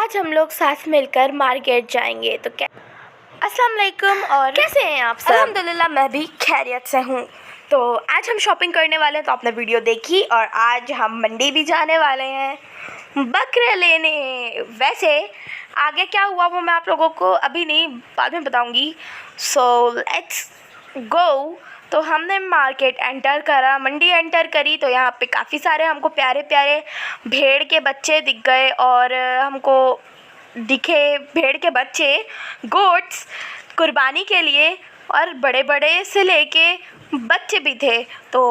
आज हम लोग साथ मिलकर मार्केट जाएंगे। तो क्या अस्सलाम वालेकुम और कैसे हैं आप सब? अल्हम्दुलिल्लाह मैं भी खैरियत से हूँ। तो आज हम शॉपिंग करने वाले हैं, तो आपने वीडियो देखी। और आज हम मंडी भी जाने वाले हैं बकरे लेने। वैसे आगे क्या हुआ वो मैं आप लोगों को अभी नहीं, बाद में बताऊँगी। So let's go. तो हमने मार्केट एंटर करा, मंडी एंटर करी, तो यहाँ पे काफ़ी सारे हमको प्यारे प्यारे भेड़ के बच्चे दिख गए। और हमको दिखे भेड़ के बच्चे, गोट्स, कुर्बानी के लिए। और बड़े बड़े से लेके बच्चे भी थे। तो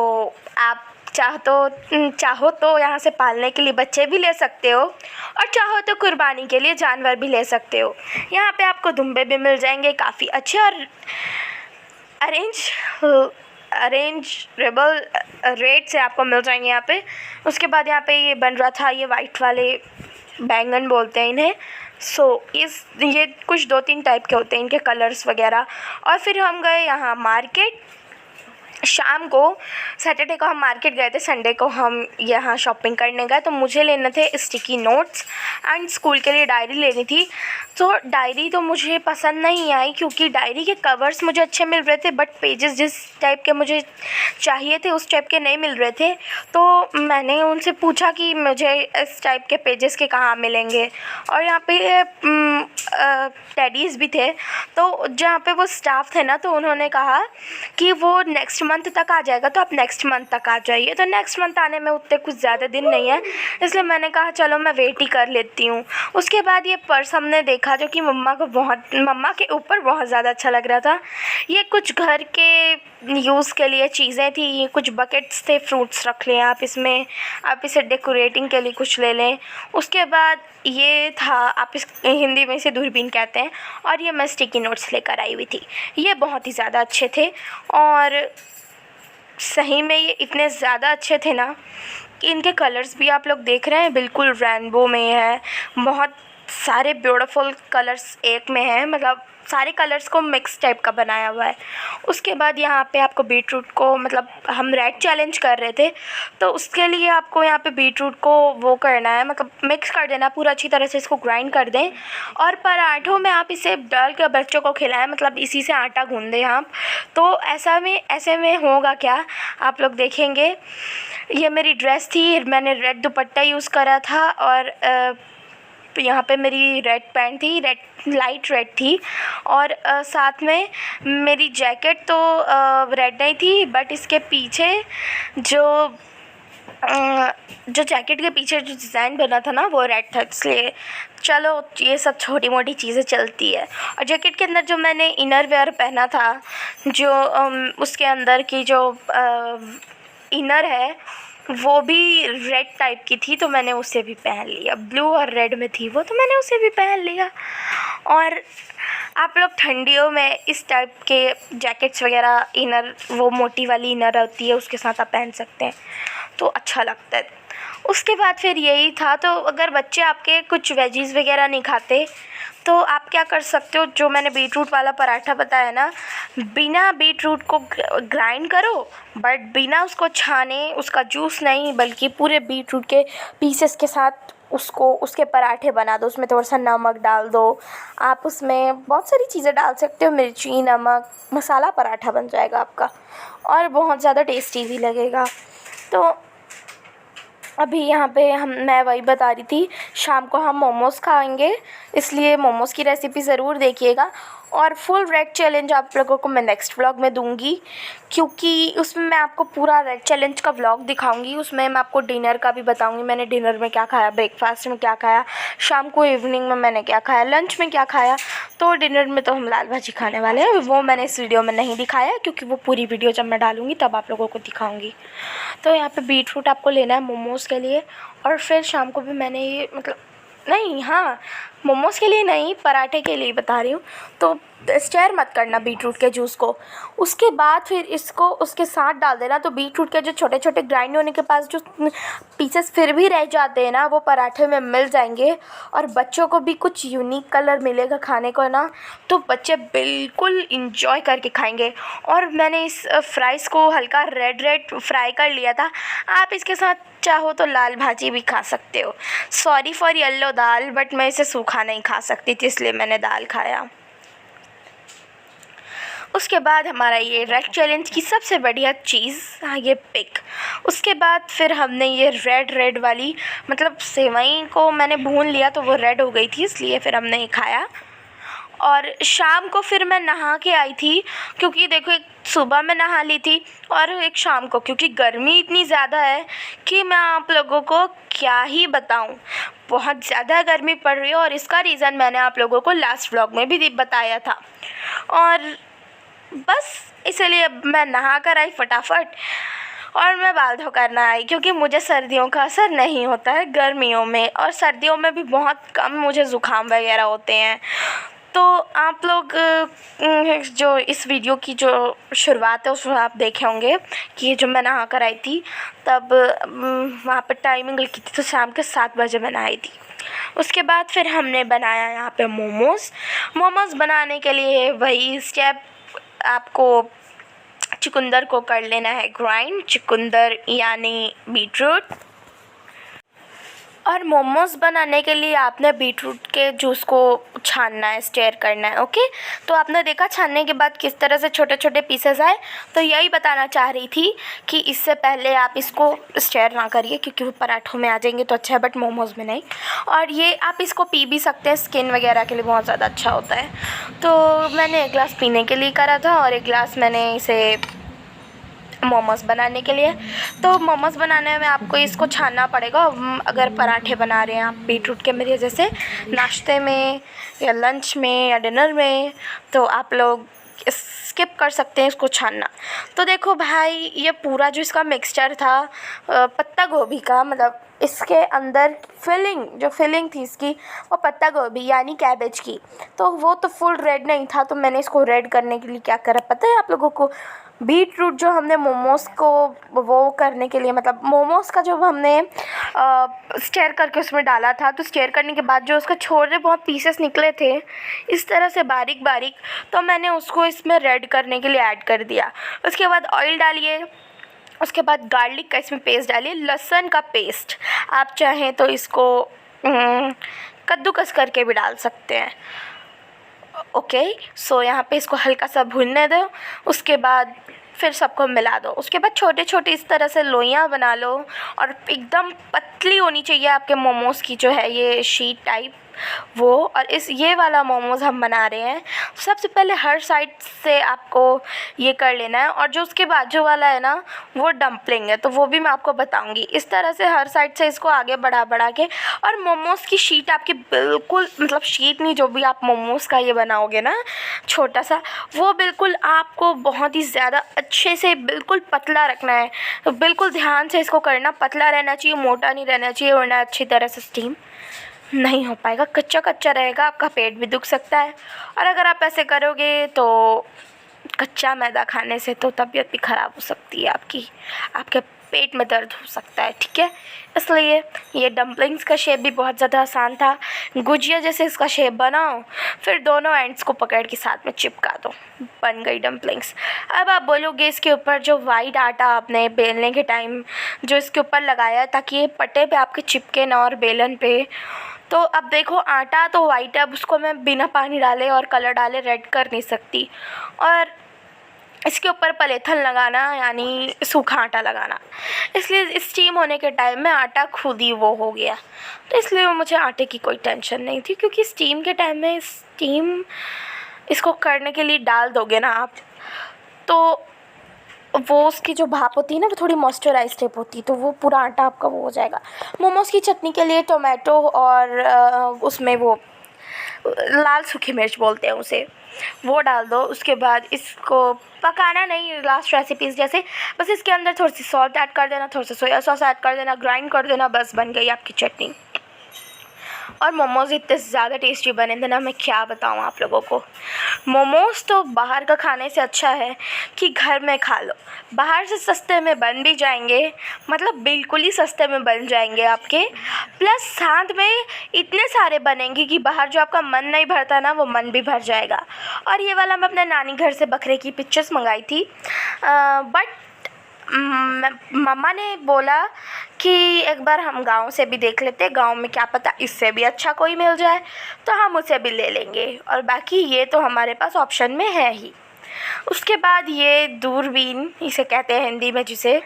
आप चाहो तो यहाँ से पालने के लिए बच्चे भी ले सकते हो, और चाहो तो कुर्बानी के लिए जानवर भी ले सकते हो। यहाँ पे आपको दुम्बे भी मिल जाएंगे काफ़ी अच्छे और अरेंजेबल रेट से आपको मिल जाएंगे यहाँ पे। उसके बाद यहाँ पे ये बन रहा था, ये वाइट वाले बैंगन बोलते हैं इन्हें। ये कुछ 2-3 टाइप के होते हैं इनके कलर्स वगैरह। और फिर हम गए यहाँ मार्केट। शाम को सैटरडे को हम मार्केट गए थे, संडे को हम यहाँ शॉपिंग करने गए। तो मुझे लेने थे स्टिकी नोट्स एंड स्कूल के लिए डायरी लेनी थी। तो डायरी तो मुझे पसंद नहीं आई, क्योंकि डायरी के कवर्स मुझे अच्छे मिल रहे थे, बट पेजेस जिस टाइप के मुझे चाहिए थे उस टाइप के नहीं मिल रहे थे। तो मैंने उनसे पूछा कि मुझे इस टाइप के पेजेस के कहाँ मिलेंगे। और यहाँ पे टेडीज़ भी थे। तो जहाँ पे वो स्टाफ थे ना, तो उन्होंने कहा कि वो नेक्स्ट मंथ तक आ जाएगा, तो आप नेक्स्ट मंथ तक आ जाइए। तो नेक्स्ट मंथ आने में उतने कुछ ज़्यादा दिन नहीं है, इसलिए मैंने कहा चलो मैं वेट ही कर लेती हूँ। उसके बाद ये पर्स हमने देखा, जो कि मम्मा के ऊपर बहुत ज़्यादा अच्छा लग रहा था। ये कुछ घर के यूज़ के लिए चीज़ें थी। ये कुछ बकेट्स थे, फ्रूट्स रख लें आप इसमें, आप इसे डेकोरेटिंग के लिए कुछ ले लें। उसके बाद ये था, आप इस हिंदी में इसे दूरबीन कहते हैं। और ये मैं स्टिकी नोट्स लेकर आई हुई थी। ये बहुत ही ज़्यादा अच्छे थे, और सही में ये इतने ज़्यादा अच्छे थे ना कि इनके कलर्स भी आप लोग देख रहे हैं बिल्कुल रेनबो में है। बहुत सारे ब्यूटीफुल कलर्स एक में हैं, मतलब सारे कलर्स को मिक्स टाइप का बनाया हुआ है। उसके बाद यहाँ पे आपको बीटरूट को, मतलब हम रेड चैलेंज कर रहे थे, तो उसके लिए आपको यहाँ पे बीटरूट को वो करना है, मतलब मिक्स कर देना पूरा अच्छी तरह से, इसको ग्राइंड कर दें। और पराठों में आप इसे डाल कर बच्चों को खिलाएं, मतलब इसी से आटा गूँध दें आप। तो ऐसे में होगा क्या, आप लोग देखेंगे। ये मेरी ड्रेस थी, मैंने रेड दुपट्टा यूज़ करा था। और यहाँ पे मेरी रेड पैंट थी, लाइट रेड थी। और साथ में मेरी जैकेट तो रेड नहीं थी, बट इसके पीछे जो जैकेट के पीछे जो डिज़ाइन बना था ना, वो रेड था। इसलिए चलो ये सब छोटी मोटी चीज़ें चलती है। और जैकेट के अंदर जो मैंने इनर वेयर पहना था, जो उसके अंदर की जो इनर है वो भी रेड टाइप की थी, तो मैंने उसे भी पहन लिया। ब्लू और रेड में थी वो, तो मैंने उसे भी पहन लिया। और आप लोग ठंडियों में इस टाइप के जैकेट्स वगैरह, इनर वो मोटी वाली इनर होती है, उसके साथ आप पहन सकते हैं, तो अच्छा लगता है। उसके बाद फिर यही था। तो अगर बच्चे आपके कुछ वेजीज़ वगैरह नहीं खाते, तो आप क्या कर सकते हो, जो मैंने बीटरूट वाला पराठा बताया ना, बिना बीटरूट को ग्राइंड करो, बट बिना उसको छाने, उसका जूस नहीं, बल्कि पूरे बीटरूट के पीसेस के साथ उसके पराठे बना दो। उसमें थोड़ा सा नमक डाल दो, आप उसमें बहुत सारी चीज़ें डाल सकते हो, मिर्ची, नमक, मसाला पराठा बन जाएगा आपका, और बहुत ज़्यादा टेस्टी भी लगेगा। तो अभी यहाँ पे मैं वही बता रही थी, शाम को हम मोमोज़ खाएंगे, इसलिए मोमोज़ की रेसिपी ज़रूर देखिएगा। और फुल रेड चैलेंज आप लोगों को मैं नेक्स्ट व्लॉग में दूंगी, क्योंकि उसमें मैं आपको पूरा रेड चैलेंज का व्लॉग दिखाऊंगी। उसमें मैं आपको डिनर का भी बताऊंगी, मैंने डिनर में क्या खाया, ब्रेकफास्ट में क्या खाया, शाम को इवनिंग में मैंने क्या खाया, लंच में क्या खाया। तो डिनर में तो हम लाल भाजी खाने वाले हैं, वो मैंने इस वीडियो में नहीं दिखाया, क्योंकि वो पूरी वीडियो जब मैं डालूँगी तब आप लोगों को दिखाऊँगी। तो यहाँ पर बीटरूट आपको लेना है मोमोज़ के लिए। और फिर शाम को भी मैंने ये, मतलब नहीं, हाँ, मोमोज़ के लिए नहीं, पराठे के लिए बता रही हूँ। तो स्टेयर मत करना बीटरूट के जूस को। उसके बाद फिर इसको उसके साथ डाल देना। तो बीटरूट के जो छोटे छोटे ग्राइंड होने के पास जो पीसेस फिर भी रह जाते हैं ना, वो पराठे में मिल जाएंगे और बच्चों को भी कुछ यूनिक कलर मिलेगा खाने को ना, तो बच्चे बिल्कुल इंजॉय करके खाएंगे। और मैंने इस फ्राइज़ को हल्का रेड रेड फ्राई कर लिया था। आप इसके साथ चाहो तो लाल भाजी भी खा सकते हो। Sorry for yellow dal, but मैं इसे सूखा नहीं खा सकती थी, इसलिए मैंने दाल खाया। उसके बाद हमारा ये रेड चैलेंज की सबसे बढ़िया चीज़, हाँ, ये पिक। उसके बाद फिर हमने ये रेड वाली मतलब सेवई को मैंने भून लिया तो वो रेड हो गई थी, इसलिए फिर हमने ये खाया। और शाम को फिर मैं नहा के आई थी, क्योंकि देखो एक सुबह में नहा ली थी और एक शाम को, क्योंकि गर्मी इतनी ज़्यादा है कि मैं आप लोगों को क्या ही बताऊं। बहुत ज़्यादा गर्मी पड़ रही है और इसका रीज़न मैंने आप लोगों को लास्ट व्लॉग में भी बताया था। और बस इसलिए मैं नहा कर आई फटाफट और मैं बाल धो कर ना आई, क्योंकि मुझे सर्दियों का असर नहीं होता है गर्मियों में, और सर्दियों में भी बहुत कम मुझे ज़ुकाम वगैरह होते हैं। तो आप लोग जो इस वीडियो की जो शुरुआत है उसमें आप देखे होंगे कि ये जो मैं नहा कर आई थी तब वहाँ पर टाइमिंग लिखी थी, तो शाम के 7 बजे मैं नहाई थी। उसके बाद फिर हमने बनाया यहाँ पे मोमोज़ बनाने के लिए वही स्टेप, आपको चुकंदर को कर लेना है ग्राइंड, चुकंदर यानी बीटरूट। और मोमोज़ बनाने के लिए आपने बीटरूट के जूस को छानना है, स्टेयर करना है। ओके, तो आपने देखा छानने के बाद किस तरह से छोटे छोटे पीसेस आए। तो यही बताना चाह रही थी कि इससे पहले आप इसको स्टेयर ना करिए, क्योंकि वो पराठों में आ जाएंगे तो अच्छा है, बट मोमोज़ में नहीं। और ये आप इसको पी भी सकते हैं, स्किन वगैरह के लिए बहुत ज़्यादा अच्छा होता है। तो मैंने एक गिलास पीने के लिए करा था और एक गिलास मैंने इसे मोमोज़ बनाने के लिए। तो मोमोज़ बनाने में आपको इसको छानना पड़ेगा। अगर पराठे बना रहे हैं आप बीटरूट के मेरे जैसे नाश्ते में या लंच में या डिनर में, तो आप लोग स्किप कर सकते हैं इसको छानना। तो देखो भाई, ये पूरा जो इसका मिक्सचर था पत्ता गोभी का, मतलब इसके अंदर फिलिंग थी इसकी वो पत्ता गोभी यानी कैबेज की, तो वो तो फुल रेड नहीं था। तो मैंने इसको रेड करने के लिए क्या करा पता है आप लोगों को? बीटरूट जो हमने मोमोज़ को वो करने के लिए, मतलब मोमोज़ का जब हमने स्टेयर करके उसमें डाला था, तो स्टेयर करने के बाद जो उसका छोटे बहुत पीसेस निकले थे इस तरह से बारीक बारीक, तो मैंने उसको इसमें रेड करने के लिए ऐड कर दिया। उसके बाद ऑयल डालिए, उसके बाद गार्लिक का इसमें पेस्ट डालिए, लहसुन का पेस्ट। आप चाहें तो इसको कद्दूकस करके भी डाल सकते हैं। ओके, सो यहाँ पे इसको हल्का सा भूनने दो। उसके बाद फिर सबको मिला दो। उसके बाद छोटे छोटे इस तरह से लोइयाँ बना लो और एकदम पतली होनी चाहिए आपके मोमोज़ की जो है ये शीट टाइप वो। और ये वाला मोमोज़ हम बना रहे हैं। सबसे पहले हर साइड से आपको ये कर लेना है। और जो उसके बाजू वाला है ना वो डम्पलिंग है, तो वो भी मैं आपको बताऊंगी। इस तरह से हर साइड से इसको आगे बढ़ा के, और मोमोज़ की शीट आपकी बिल्कुल, मतलब शीट नहीं, जो भी आप मोमोज़ का ये बनाओगे ना छोटा सा, वो बिल्कुल आपको बहुत ही ज़्यादा अच्छे से बिल्कुल पतला रखना है। तो बिल्कुल ध्यान से इसको करना, पतला रहना चाहिए, मोटा नहीं रहना चाहिए, वरना अच्छी तरह से स्टीम नहीं हो पाएगा, कच्चा कच्चा रहेगा, आपका पेट भी दुख सकता है। और अगर आप ऐसे करोगे तो कच्चा मैदा खाने से तो तबीयत भी ख़राब हो सकती है आपके पेट में दर्द हो सकता है, ठीक है। इसलिए ये डम्पलिंग्स का शेप भी बहुत ज़्यादा आसान था। गुजिया जैसे इसका शेप बनाओ, फिर दोनों एंड्स को पकड़ के साथ में चिपका दो, बन गई डम्पलिंग्स। अब आप बोलोगे इसके ऊपर जो वाइट आटा आपने बेलने के टाइम जो इसके ऊपर लगाया ताकि ये पट्टे पे आपके चिपके ना और बेलन पे, तो अब देखो आटा तो वाइट है, अब उसको मैं बिना पानी डाले और कलर डाले रेड कर नहीं सकती। और इसके ऊपर पलेथन लगाना यानी सूखा आटा लगाना, इसलिए स्टीम होने के टाइम में आटा खुद ही वो हो गया। तो इसलिए मुझे आटे की कोई टेंशन नहीं थी, क्योंकि स्टीम के टाइम में इसको करने के लिए डाल दोगे ना आप, तो वो उसकी जो भाप होती है ना वो थोड़ी मॉइस्चराइज टाइप होती है, तो वो पूरा आटा आपका वो हो जाएगा। मोमोज़ की चटनी के लिए टोमेटो और उसमें वो लाल सूखी मिर्च बोलते हैं उसे, वो डाल दो। उसके बाद इसको पकाना नहीं, लास्ट रेसिपीज़ जैसे बस इसके अंदर थोड़ी सी सॉल्ट ऐड कर देना, थोड़ा सा सोया सॉस ऐड कर देना, ग्राइंड कर देना, बस बन गई आपकी चटनी। और मोमोज़ इतने ज़्यादा टेस्टी बने थे ना, मैं क्या बताऊँ आप लोगों को। मोमोज़ तो बाहर का खाने से अच्छा है कि घर में खा लो। बाहर से सस्ते में बन भी जाएंगे, मतलब बिल्कुल ही सस्ते में बन जाएंगे आपके, प्लस साथ में इतने सारे बनेंगे कि बाहर जो आपका मन नहीं भरता ना, वो मन भी भर जाएगा। और ये वाला मैं अपने नानी घर से बकरे की पिक्चर्स मंगाई थी, बट मम्मा ने बोला कि एक बार हम गांव से भी देख लेते, गांव में क्या पता इससे भी अच्छा कोई मिल जाए, तो हम उसे भी ले लेंगे। और बाकी ये तो हमारे पास ऑप्शन में है ही। उसके बाद ये दूरबीन इसे कहते हैं हिंदी में जिसे,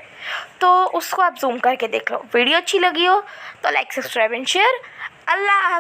तो उसको आप जूम करके देख लो। वीडियो अच्छी लगी हो तो like, subscribe and share. Allah.